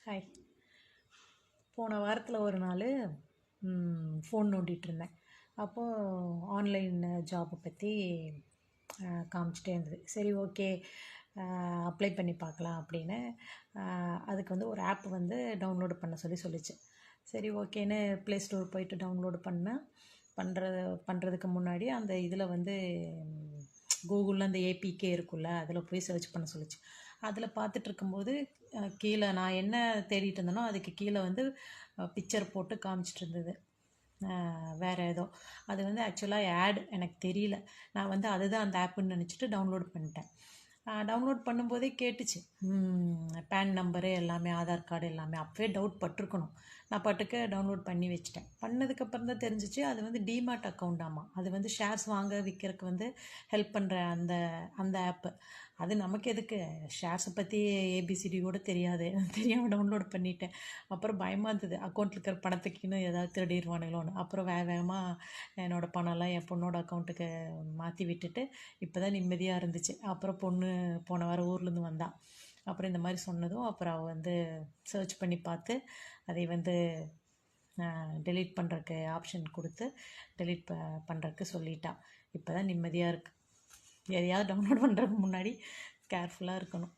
Hi. போன வாரத்தில் ஒரு நாள் ஃபோன் நோண்டிகிட்டு இருந்தேன். அப்போது ஆன்லைன் ஜாபை பற்றி காமிச்சிட்டே இருந்தது. சரி, ஓகே, அப்ளை பண்ணி பார்க்கலாம் அப்படின்னு. அதுக்கு வந்து ஒரு ஆப் வந்து டவுன்லோடு பண்ண சொல்லிச்சு. சரி, ஓகேன்னு ப்ளே ஸ்டோர் போயிட்டு டவுன்லோடு பண்ணுறதுக்கு முன்னாடி அந்த இதில் வந்து கூகுளில் அந்த ஏபிகே இருக்குல்ல, அதில் போய் சர்ச் பண்ண சொல்லிச்சு. அதில் பார்த்துட்டு இருக்கும்போது கீழே நான் என்ன தேடிட்டு இருந்தேனோ அதுக்கு கீழே வந்து பிக்சர் போட்டு காமிச்சிட்டு இருந்தது. வேறு ஏதோ அது வந்து ஆக்சுவலாக ஆட் எனக்கு தெரியல. நான் வந்து அதுதான் அந்த ஆப்புன்னு நினச்சிட்டு டவுன்லோட் பண்ணிட்டேன். டவுன்லோட் பண்ணும்போதே கேட்டுச்சு பேன் நம்பரு எல்லாமே, ஆதார் கார்டு எல்லாமே. அப்போவே டவுட் பட்டிருக்கணும். நான் பாட்டுக்கு டவுன்லோட் பண்ணி வச்சுட்டேன். பண்ணதுக்கப்புறம் தான் தெரிஞ்சிச்சு அது வந்து டிமார்ட் அக்கௌண்டாமா. அது வந்து ஷேர்ஸ் வாங்க விற்கிறதுக்கு வந்து ஹெல்ப் பண்ணுற அந்த அந்த ஆப்பு. அது நமக்கு எதுக்கு, ஷேர்ஸை பற்றி ஏபிசிடி கூட தெரியாமல் டவுன்லோட் பண்ணிட்டேன். அப்புறம் பயமாக இருந்தது, அக்கௌண்ட்டில் இருக்கிற பணத்துக்கு இன்னும் ஏதாவது திருடிடுவானுங்களோன்னு. அப்புறம் வேகமாக என்னோடய பணம்லாம் என் பொண்ணோட அக்கௌண்ட்டுக்கு மாற்றி விட்டுட்டு இப்போ தான் நிம்மதியாக இருந்துச்சு. அப்புறம் பொண்ணு போன வாரம் ஊர்லேருந்து வந்தா. அப்புறம் இந்த மாதிரி சொன்னதும் அப்புறம் அவள் வந்து சர்ச் பண்ணி பார்த்து அதை வந்து டெலீட் பண்ணுறக்கு ஆப்ஷன் கொடுத்து டெலீட் பண்ணுறக்கு சொல்லிட்டா. இப்போ தான் நிம்மதியாக இருக்குது. எதையாவது டவுன்லோட் பண்ணுறதுக்கு முன்னாடி கேர்ஃபுல்லாக இருக்கணும்.